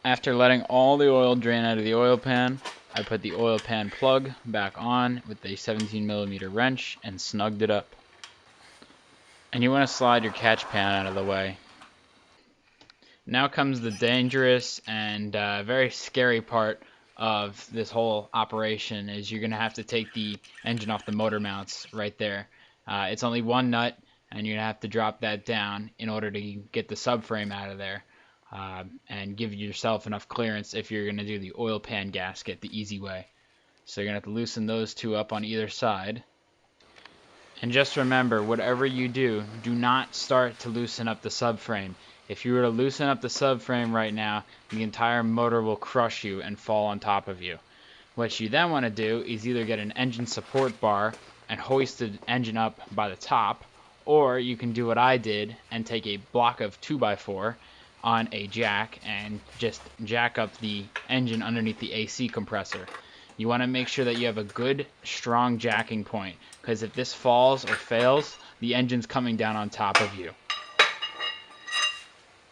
After letting all the oil drain out of the oil pan, I put the oil pan plug back on with a 17mm wrench and snugged it up. And you want to slide your catch pan out of the way. Now comes the dangerous and very scary part of this whole operation is you're going to have to take the engine off the motor mounts right there. It's only one nut, and you're going to have to drop that down in order to get the subframe out of there and give yourself enough clearance if you're going to do the oil pan gasket the easy way. So you're going to have to loosen those two up on either side. And just remember, whatever you do, do not start to loosen up the subframe. If you were to loosen up the subframe right now, the entire motor will crush you and fall on top of you. What you then want to do is either get an engine support bar and hoist the engine up by the top, or you can do what I did and take a block of 2x4 on a jack and just jack up the engine underneath the AC compressor. You want to make sure that you have a good, strong jacking point, because if this falls or fails, the engine's coming down on top of you.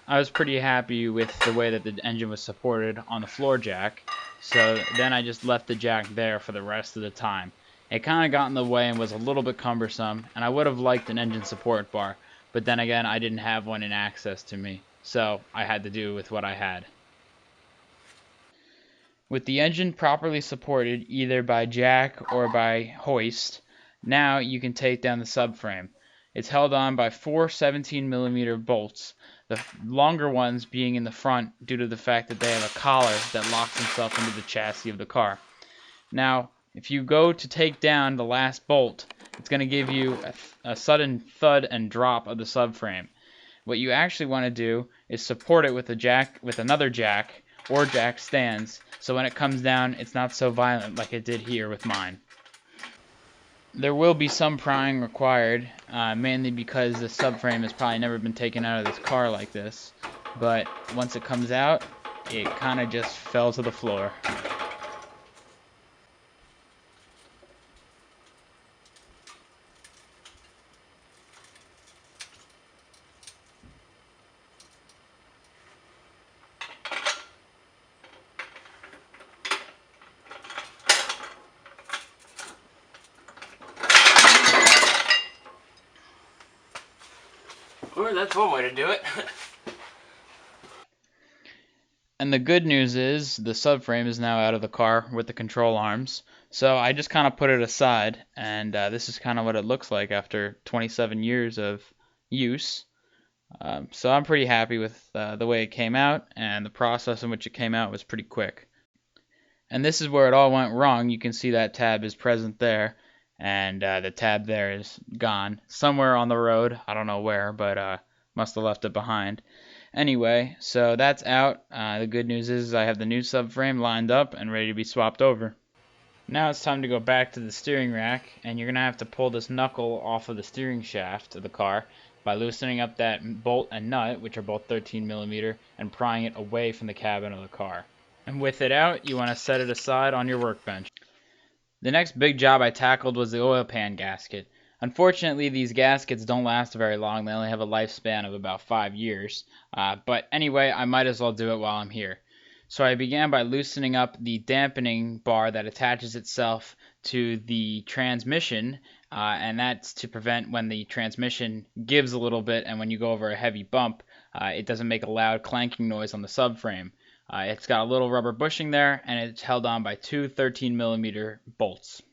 I was pretty happy with the way that the engine was supported on the floor jack, so then I just left the jack there for the rest of the time. It kind of got in the way and was a little bit cumbersome, and I would have liked an engine support bar, but then again, I didn't have one in access to me, so I had to do with what I had. With the engine properly supported either by jack or by hoist, now you can take down the subframe. It's held on by 4 17mm bolts, the longer ones being in the front due to the fact that they have a collar that locks itself into the chassis of the car. Now, if you go to take down the last bolt, it's going to give you a sudden thud and drop of the subframe. What you actually want to do is support it with a jack, with another jack, or jack stands, so when it comes down, it's not so violent like it did here with mine. There will be some prying required, mainly because the subframe has probably never been taken out of this car like this, but once it comes out, it kind of just fell to the floor. Or that's one way to do it. And the good news is the subframe is now out of the car with the control arms. So I just kind of put it aside, and this is kind of what it looks like after 27 years of use. So I'm pretty happy with the way it came out, and the process in which it came out was pretty quick. And this is where it all went wrong. You can see that tab is present there, and the tab there is gone. Somewhere on the road, I don't know where, but must have left it behind. Anyway, so that's out. The good news is I have the new subframe lined up and ready to be swapped over. Now it's time to go back to the steering rack, and you're going to have to pull this knuckle off of the steering shaft of the car by loosening up that bolt and nut, which are both 13mm, and prying it away from the cabin of the car. And with it out, you want to set it aside on your workbench. The next big job I tackled was the oil pan gasket. Unfortunately, these gaskets don't last very long. They only have a lifespan of about 5 years. But anyway, I might as well do it while I'm here. So I began by loosening up the dampening bar that attaches itself to the transmission, and that's to prevent when the transmission gives a little bit and when you go over a heavy bump, it doesn't make a loud clanking noise on the subframe. It's got a little rubber bushing there, and it's held on by 2 13mm bolts.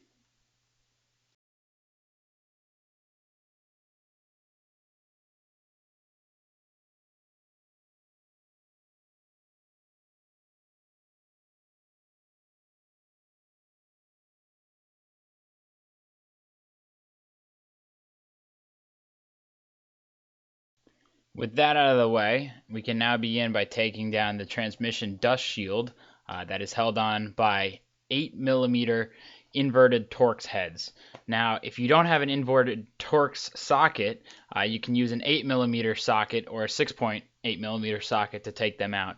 With that out of the way, we can now begin by taking down the transmission dust shield that is held on by 8mm inverted Torx heads. Now, if you don't have an inverted Torx socket, you can use an 8mm socket or a 6.8mm socket to take them out.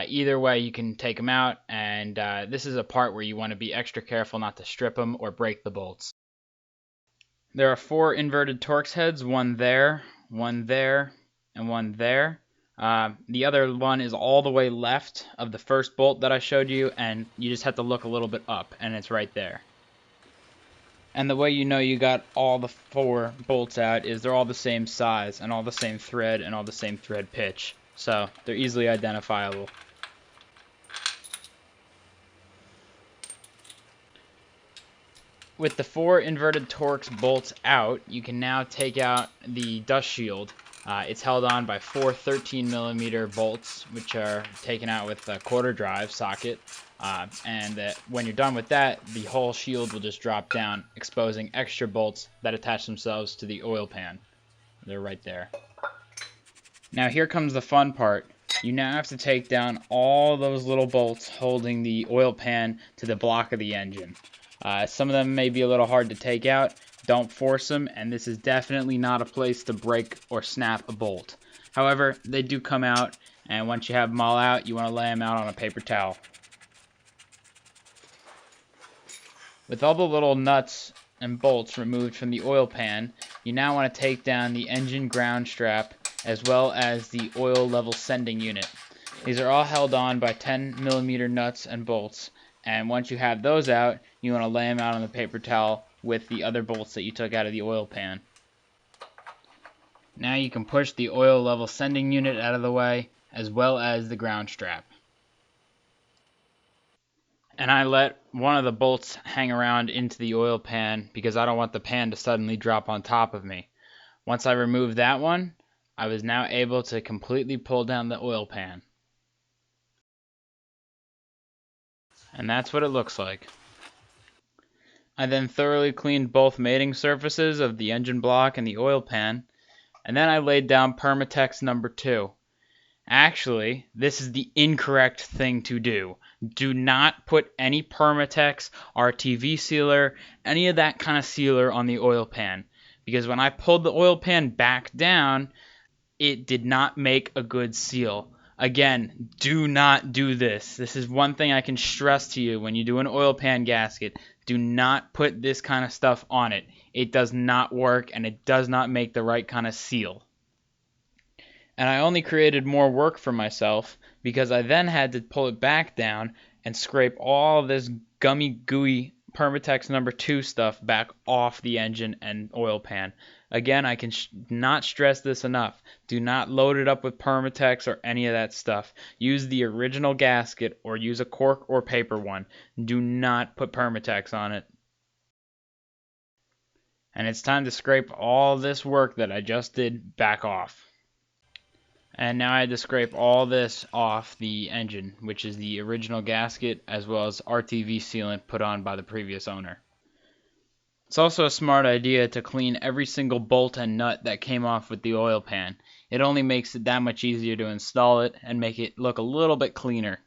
Either way, you can take them out, and this is a part where you want to be extra careful not to strip them or break the bolts. There are 4 inverted Torx heads, one there, and one there. The other one is all the way left of the first bolt that I showed you, and you just have to look a little bit up, and it's right there. And the way you know you got all the 4 bolts out is they're all the same size, and all the same thread, and all the same thread pitch. So they're easily identifiable. With the 4 inverted Torx bolts out, you can now take out the dust shield. It's held on by 4 13mm bolts, which are taken out with a quarter drive socket. When you're done with that, the whole shield will just drop down, exposing extra bolts that attach themselves to the oil pan. They're right there. Now here comes the fun part. You now have to take down all those little bolts holding the oil pan to the block of the engine. Some of them may be a little hard to take out. Don't force them, and this is definitely not a place to break or snap a bolt. However, they do come out, and once you have them all out, you want to lay them out on a paper towel. With all the little nuts and bolts removed from the oil pan, you now want to take down the engine ground strap as well as the oil level sending unit. These are all held on by 10mm nuts and bolts, and once you have those out, you want to lay them out on the paper towel with the other bolts that you took out of the oil pan. Now you can push the oil level sending unit out of the way as well as the ground strap. And I let one of the bolts hang around into the oil pan because I don't want the pan to suddenly drop on top of me. Once I removed that one, I was now able to completely pull down the oil pan. And that's what it looks like. I then thoroughly cleaned both mating surfaces of the engine block and the oil pan, and then I laid down Permatex number 2. Actually, this is the incorrect thing to do. Do not put any Permatex, RTV sealer, any of that kind of sealer on the oil pan, because when I pulled the oil pan back down, it did not make a good seal. Again, do not do this. This is one thing I can stress to you when you do an oil pan gasket. Do not put this kind of stuff on it. It does not work, and it does not make the right kind of seal. And I only created more work for myself because I then had to pull it back down and scrape all this gummy, gooey Permatex number 2 stuff back off the engine and oil pan. Again, I can not stress this enough. Do not load it up with Permatex or any of that stuff. Use the original gasket or use a cork or paper one. Do not put Permatex on it. And it's time to scrape all this work that I just did back off. And now I had to scrape all this off the engine, which is the original gasket as well as RTV sealant put on by the previous owner. It's also a smart idea to clean every single bolt and nut that came off with the oil pan. It only makes it that much easier to install it and make it look a little bit cleaner.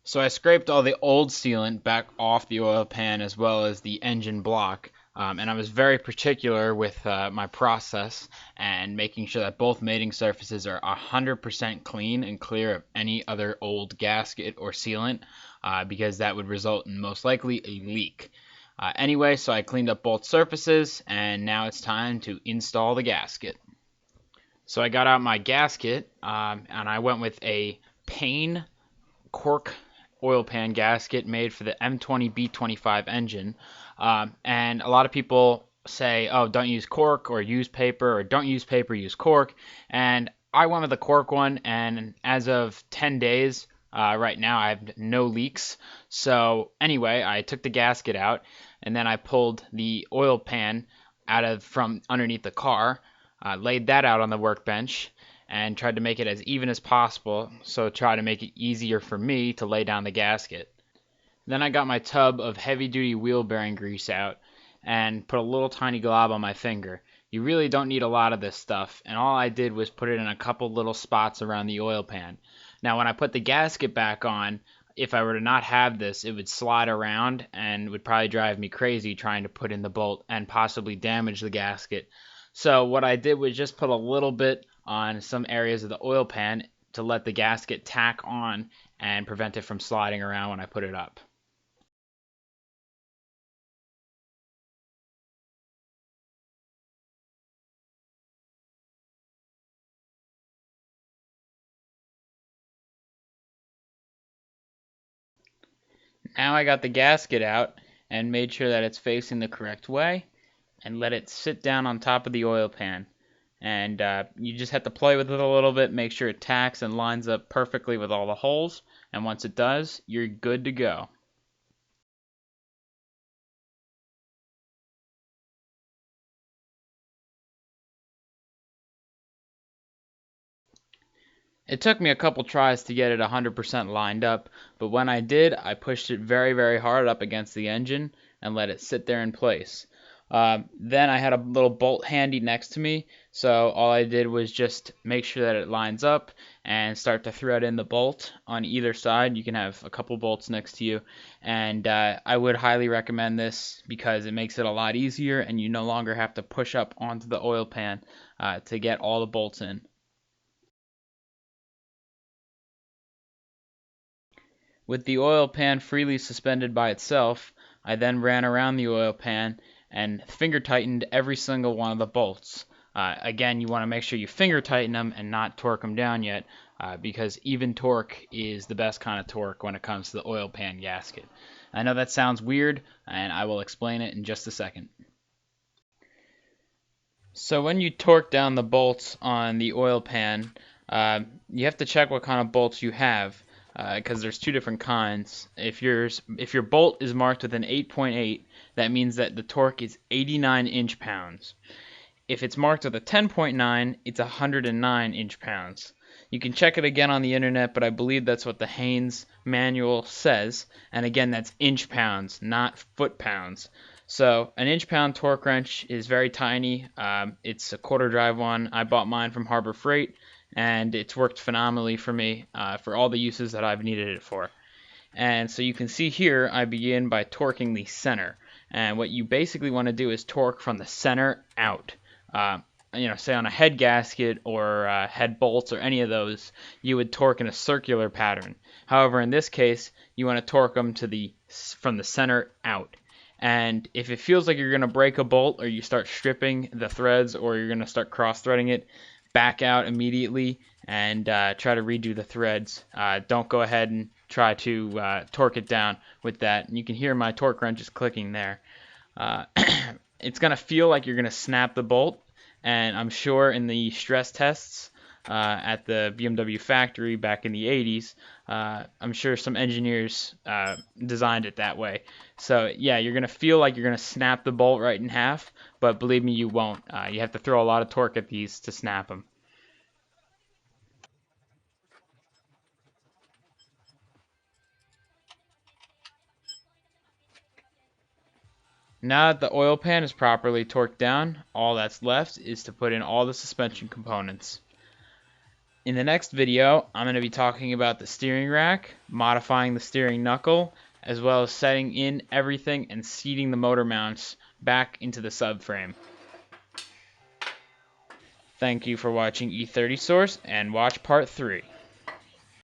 So I scraped all the old sealant back off the oil pan as well as the engine block. And I was very particular with my process and making sure that both mating surfaces are 100% clean and clear of any other old gasket or sealant because that would result in most likely a leak. Anyway, so I cleaned up both surfaces and now it's time to install the gasket. So I got out my gasket and I went with a Payne cork oil pan gasket made for the M20B25 engine. And a lot of people say, oh, don't use cork or use paper, or don't use paper, use cork. And I went with the cork one, and as of 10 days, right now I have no leaks. So anyway, I took the gasket out, and then I pulled the oil pan from underneath the car, laid that out on the workbench, and tried to make it as even as possible, so try to make it easier for me to lay down the gasket. Then I got my tub of heavy-duty wheel bearing grease out and put a little tiny glob on my finger. You really don't need a lot of this stuff, and all I did was put it in a couple little spots around the oil pan. Now when I put the gasket back on, if I were to not have this, it would slide around and would probably drive me crazy trying to put in the bolt and possibly damage the gasket. So what I did was just put a little bit on some areas of the oil pan to let the gasket tack on and prevent it from sliding around when I put it up. Now I got the gasket out and made sure that it's facing the correct way and let it sit down on top of the oil pan. And you just have to play with it a little bit, make sure it tacks and lines up perfectly with all the holes, and once it does, you're good to go. It took me a couple tries to get it 100% lined up, but when I did, I pushed it very, very hard up against the engine and let it sit there in place. Then I had a little bolt handy next to me, so all I did was just make sure that it lines up and start to thread in the bolt on either side. You can have a couple bolts next to you, and I would highly recommend this because it makes it a lot easier and you no longer have to push up onto the oil pan to get all the bolts in. With the oil pan freely suspended by itself, I then ran around the oil pan and finger tightened every single one of the bolts. Again, you want to make sure you finger tighten them and not torque them down yet, because even torque is the best kind of torque when it comes to the oil pan gasket. I know that sounds weird, and I will explain it in just a second. So when you torque down the bolts on the oil pan, you have to check what kind of bolts you have, because there's two different kinds. If your bolt is marked with an 8.8, that means that the torque is 89 inch-pounds. If it's marked with a 10.9, it's 109 inch-pounds. You can check it again on the internet, but I believe that's what the Haynes manual says. And again, that's inch-pounds, not foot-pounds. So an inch-pound torque wrench is very tiny. It's a quarter drive one. I bought mine from Harbor Freight, and it's worked phenomenally for me for all the uses that I've needed it for. And so you can see here, I begin by torquing the center. And what you basically want to do is torque from the center out. Say on a head gasket or head bolts or any of those, you would torque in a circular pattern. However, in this case, you want to torque them from the center out. And if it feels like you're going to break a bolt or you start stripping the threads or you're going to start cross-threading it, back out immediately and try to redo the threads. Don't go ahead and try to torque it down with that. And you can hear my torque wrench is clicking there. It's going to feel like you're going to snap the bolt, and I'm sure in the stress tests at the BMW factory back in the 80s, I'm sure some engineers designed it that way. So yeah, you're going to feel like you're going to snap the bolt right in half, but believe me, you won't. You have to throw a lot of torque at these to snap them. Now that the oil pan is properly torqued down, all that's left is to put in all the suspension components. In the next video, I'm going to be talking about the steering rack, modifying the steering knuckle, as well as setting in everything and seating the motor mounts back into the subframe. Thank you for watching E30Source, and watch part 3.